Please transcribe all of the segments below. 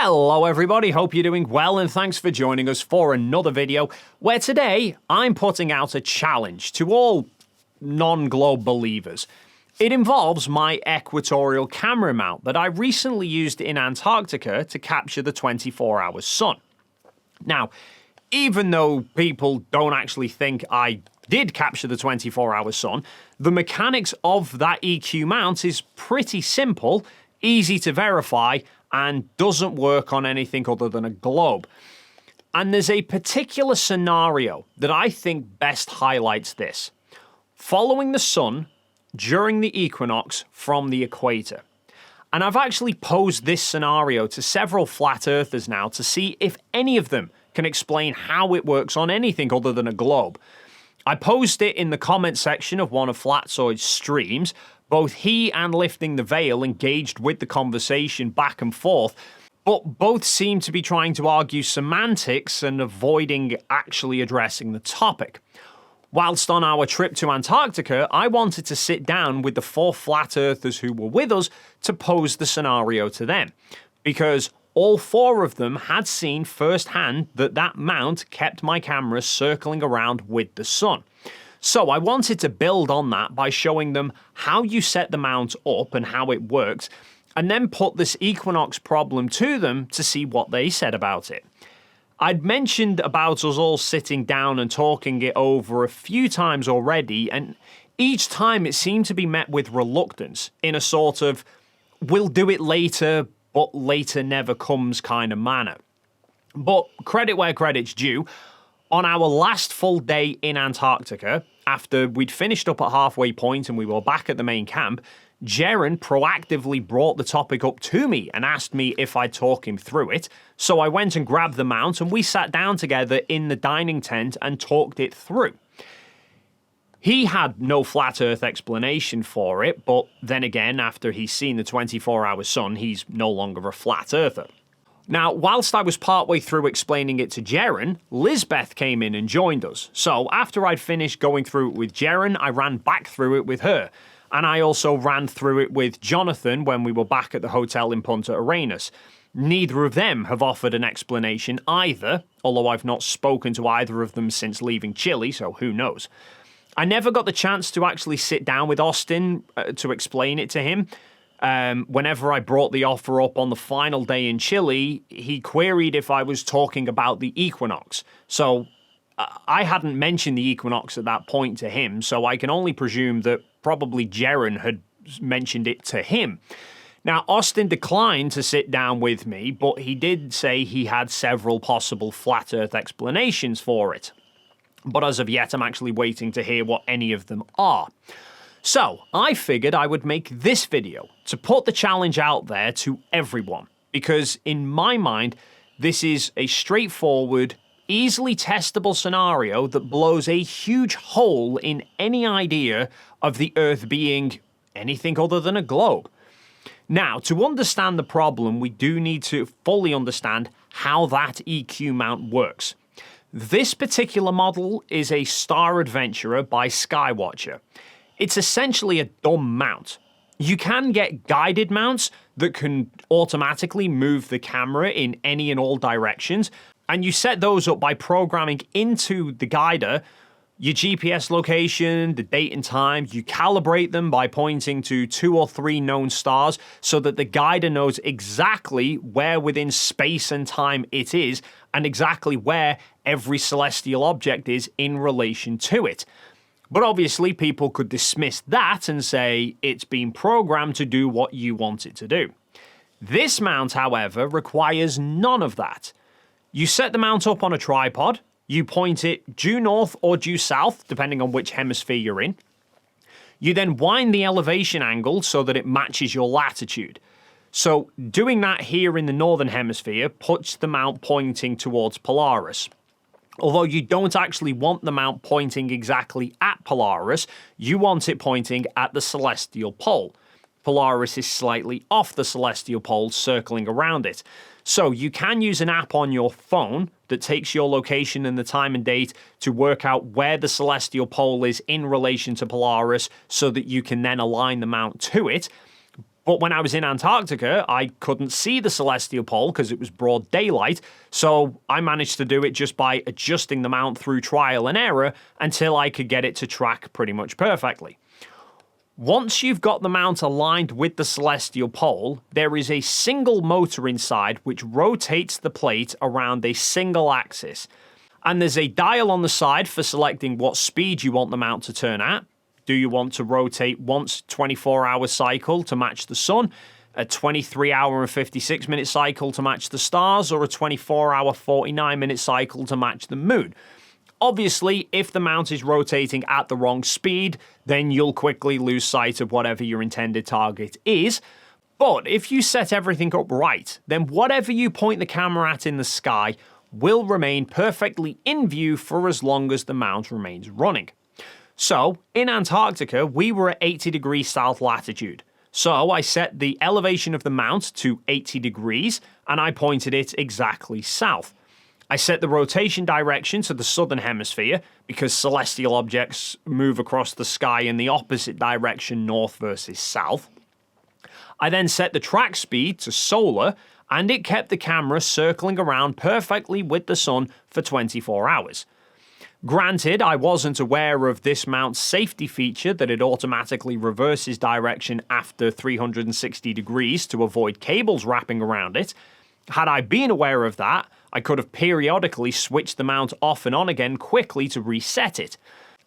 Hello everybody, hope you're doing well and thanks for joining us for another video where today I'm putting out a challenge to all non-globe believers. It involves my equatorial camera mount that I recently used in Antarctica to capture the 24-hour sun. Now, even though people don't actually think I did capture the 24-hour sun, the mechanics of that EQ mount is pretty simple, easy to verify, and doesn't work on anything other than a globe. And there's a particular scenario that I think best highlights this. Following the sun during the equinox from the equator. And I've actually posed this scenario to several flat earthers now to see if any of them can explain how it works on anything other than a globe. I posed it in the comment section of one of Flatzoid's streams. Both he and Lifting the Veil engaged with the conversation back and forth, but both seem to be trying to argue semantics and avoiding actually addressing the topic. Whilst on our trip to Antarctica, I wanted to sit down with the 4 flat earthers who were with us to pose the scenario to them, because all 4 of them had seen firsthand that mount kept my camera circling around with the sun. So I wanted to build on that by showing them how you set the mount up and how it works, and then put this Equinox problem to them to see what they said about it. I'd mentioned about us all sitting down and talking it over a few times already, and each time it seemed to be met with reluctance in a sort of, we'll do it later, but later never comes kind of manner. But credit where credit's due, on our last full day in Antarctica, after we'd finished up at halfway point and we were back at the main camp, Jaren proactively brought the topic up to me and asked me if I'd talk him through it. So I went and grabbed the mount and we sat down together in the dining tent and talked it through. He had no flat earth explanation for it, but then again, after he's seen the 24-hour sun, he's no longer a flat earther. Now, whilst I was partway through explaining it to Jaren, Lizbeth came in and joined us. So after I'd finished going through it with Jaren, I ran back through it with her. And I also ran through it with Jonathan when we were back at the hotel in Punta Arenas. Neither of them have offered an explanation either, although I've not spoken to either of them since leaving Chile, so who knows. I never got the chance to actually sit down with Austin to explain it to him. Whenever I brought the offer up on the final day in Chile, he queried if I was talking about the Equinox. So I hadn't mentioned the Equinox at that point to him, so I can only presume that probably Jaren had mentioned it to him. Now, Austin declined to sit down with me, but he did say he had several possible flat earth explanations for it. But as of yet, I'm actually waiting to hear what any of them are. So, I figured I would make this video to put the challenge out there to everyone, because in my mind, this is a straightforward, easily testable scenario that blows a huge hole in any idea of the Earth being anything other than a globe. Now, to understand the problem, we do need to fully understand how that EQ mount works. This particular model is a Star Adventurer by Skywatcher. It's essentially a dumb mount. You can get guided mounts that can automatically move the camera in any and all directions, and you set those up by programming into the guider your GPS location, the date and time. You calibrate them by pointing to 2 or 3 known stars so that the guider knows exactly where within space and time it is and exactly where every celestial object is in relation to it. But obviously, people could dismiss that and say it's been programmed to do what you want it to do. This mount, however, requires none of that. You set the mount up on a tripod, you point it due north or due south, depending on which hemisphere you're in. You then wind the elevation angle so that it matches your latitude. So doing that here in the northern hemisphere puts the mount pointing towards Polaris. Although you don't actually want the mount pointing exactly at Polaris, you want it pointing at the celestial pole. Polaris is slightly off the celestial pole, circling around it. So you can use an app on your phone that takes your location and the time and date to work out where the celestial pole is in relation to Polaris so that you can then align the mount to it. But when I was in Antarctica, I couldn't see the celestial pole because it was broad daylight, so I managed to do it just by adjusting the mount through trial and error until I could get it to track pretty much perfectly. Once you've got the mount aligned with the celestial pole, there is a single motor inside which rotates the plate around a single axis. And there's a dial on the side for selecting what speed you want the mount to turn at. Do you want to rotate once 24-hour cycle to match the sun, a 23-hour and 56-minute cycle to match the stars, or a 24-hour 49-minute cycle to match the moon? Obviously, if the mount is rotating at the wrong speed, then you'll quickly lose sight of whatever your intended target is. But if you set everything up right, then whatever you point the camera at in the sky will remain perfectly in view for as long as the mount remains running. So, in Antarctica, we were at 80 degrees south latitude. So I set the elevation of the mount to 80 degrees, and I pointed it exactly south. I set the rotation direction to the southern hemisphere, because celestial objects move across the sky in the opposite direction, north versus south. I then set the track speed to solar, and it kept the camera circling around perfectly with the sun for 24 hours. Granted, I wasn't aware of this mount's safety feature that it automatically reverses direction after 360 degrees to avoid cables wrapping around it. Had I been aware of that, I could have periodically switched the mount off and on again quickly to reset it.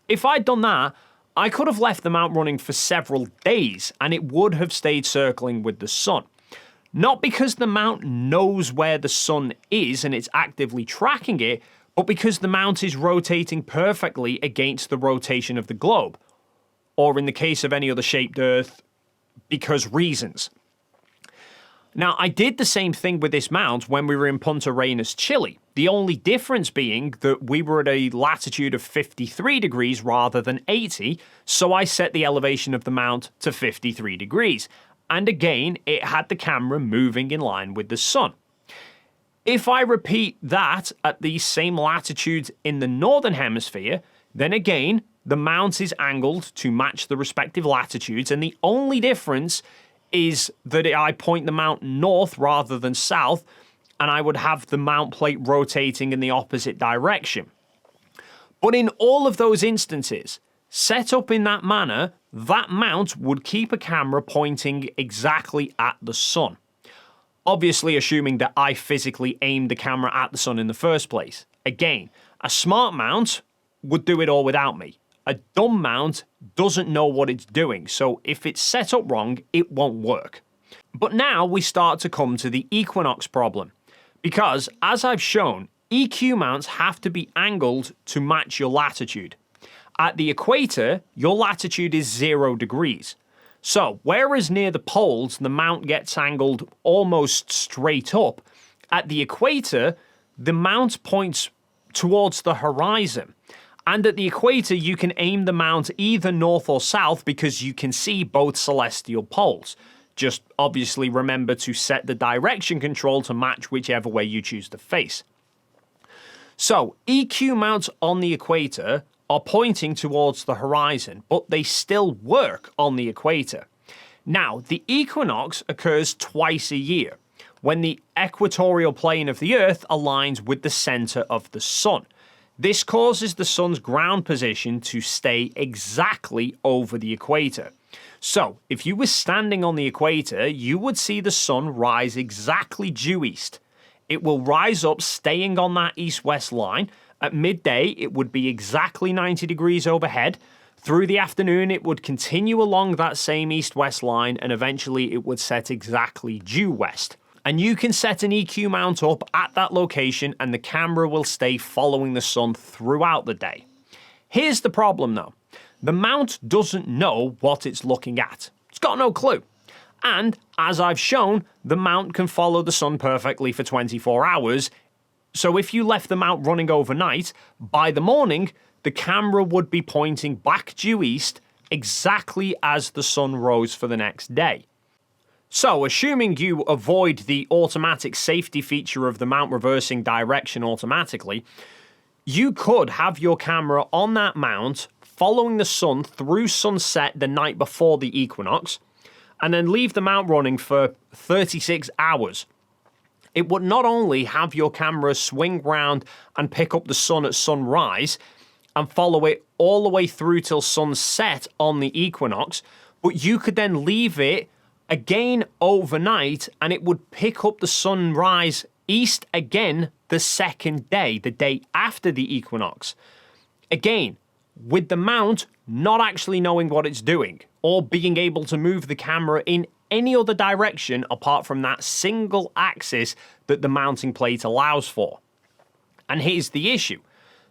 If I'd done that, I could have left the mount running for several days and it would have stayed circling with the sun. Not because the mount knows where the sun is and it's actively tracking it, but because the mount is rotating perfectly against the rotation of the globe. Or in the case of any other shaped Earth, because reasons. Now, I did the same thing with this mount when we were in Punta Arenas, Chile. The only difference being that we were at a latitude of 53 degrees rather than 80, so I set the elevation of the mount to 53 degrees. And again, it had the camera moving in line with the sun. If I repeat that at these same latitudes in the northern hemisphere, then again, the mount is angled to match the respective latitudes, and the only difference is that I point the mount north rather than south, and I would have the mount plate rotating in the opposite direction. But in all of those instances, set up in that manner, that mount would keep a camera pointing exactly at the sun. Obviously assuming that I physically aimed the camera at the sun in the first place. Again, a smart mount would do it all without me. A dumb mount doesn't know what it's doing, so if it's set up wrong, it won't work. But now we start to come to the Equinox problem. Because, as I've shown, EQ mounts have to be angled to match your latitude. At the equator, your latitude is 0 degrees. So, whereas near the poles the mount gets angled almost straight up, at the equator the mount points towards the horizon. And at the equator you can aim the mount either north or south because you can see both celestial poles. Just obviously remember to set the direction control to match whichever way you choose to face. So, EQ mounts on the equator are pointing towards the horizon, but they still work on the equator. Now, the equinox occurs twice a year, when the equatorial plane of the Earth aligns with the center of the sun. This causes the sun's ground position to stay exactly over the equator. So, if you were standing on the equator, you would see the sun rise exactly due east. It will rise up staying on that east-west line. At midday, it would be exactly 90 degrees overhead. Through the afternoon, it would continue along that same east-west line, and eventually it would set exactly due west. And you can set an EQ mount up at that location, and the camera will stay following the sun throughout the day. Here's the problem though. The mount doesn't know what it's looking at. It's got no clue. And, as I've shown, the mount can follow the sun perfectly for 24 hours, so if you left the mount running overnight, by the morning, the camera would be pointing back due east exactly as the sun rose for the next day. So, assuming you avoid the automatic safety feature of the mount reversing direction automatically, you could have your camera on that mount following the sun through sunset the night before the equinox, and then leave the mount running for 36 hours, it would not only have your camera swing round and pick up the sun at sunrise and follow it all the way through till sunset on the Equinox, but you could then leave it again overnight and it would pick up the sunrise east again the second day, the day after the Equinox. Again, with the mount not actually knowing what it's doing or being able to move the camera in any other direction apart from that single axis that the mounting plate allows for. And here's the issue.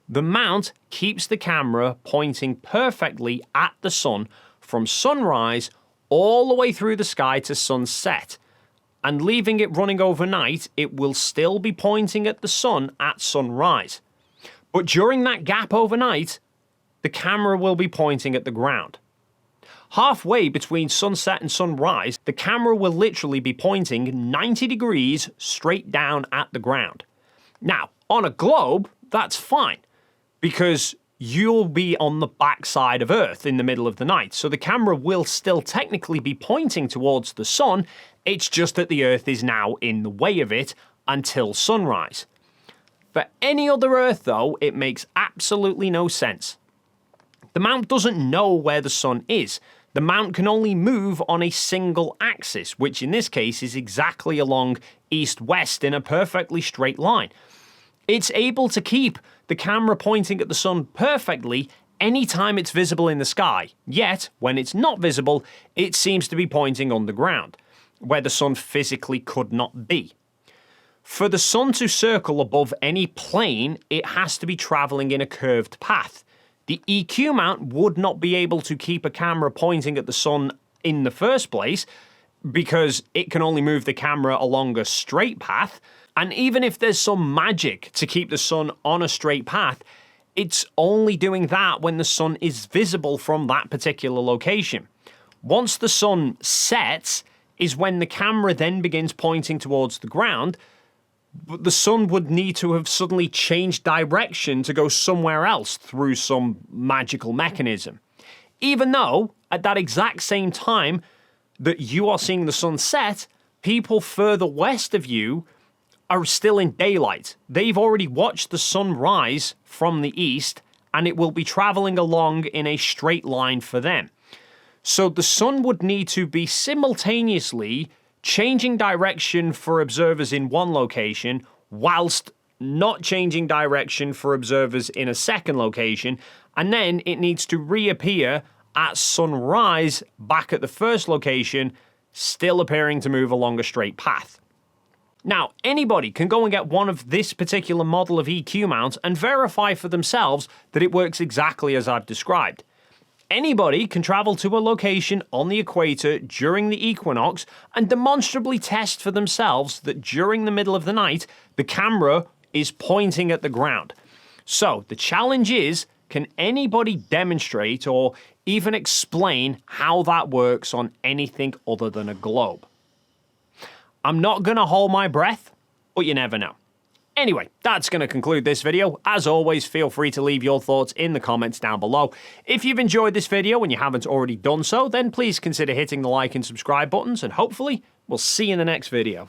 The mount keeps the camera pointing perfectly at the sun from sunrise all the way through the sky to sunset. And leaving it running overnight, it will still be pointing at the sun at sunrise. But during that gap overnight, the camera will be pointing at the ground. Halfway between sunset and sunrise, the camera will literally be pointing 90 degrees straight down at the ground. Now, on a globe, that's fine, because you'll be on the backside of Earth in the middle of the night, so the camera will still technically be pointing towards the sun, it's just that the Earth is now in the way of it until sunrise. For any other Earth, though, it makes absolutely no sense. The mount doesn't know where the sun is. The mount can only move on a single axis, which in this case is exactly along east-west in a perfectly straight line. It's able to keep the camera pointing at the sun perfectly anytime it's visible in the sky, yet when it's not visible, it seems to be pointing on the ground, where the sun physically could not be. For the sun to circle above any plane, it has to be travelling in a curved path. The EQ mount would not be able to keep a camera pointing at the sun in the first place because it can only move the camera along a straight path. And even if there's some magic to keep the sun on a straight path, it's only doing that when the sun is visible from that particular location. Once the sun sets is when the camera then begins pointing towards the ground, but the sun would need to have suddenly changed direction to go somewhere else through some magical mechanism. Even though, at that exact same time that you are seeing the sun set, people further west of you are still in daylight. They've already watched the sun rise from the east, and it will be traveling along in a straight line for them. So the sun would need to be simultaneously changing direction for observers in one location, whilst not changing direction for observers in a second location, and then it needs to reappear at sunrise back at the first location, still appearing to move along a straight path. Now, anybody can go and get one of this particular model of EQ mount and verify for themselves that it works exactly as I've described. Anybody can travel to a location on the equator during the equinox and demonstrably test for themselves that during the middle of the night, the camera is pointing at the ground. So the challenge is, can anybody demonstrate or even explain how that works on anything other than a globe? I'm not going to hold my breath, but you never know. Anyway, that's going to conclude this video. As always, feel free to leave your thoughts in the comments down below. If you've enjoyed this video and you haven't already done so, then please consider hitting the like and subscribe buttons, and hopefully we'll see you in the next video.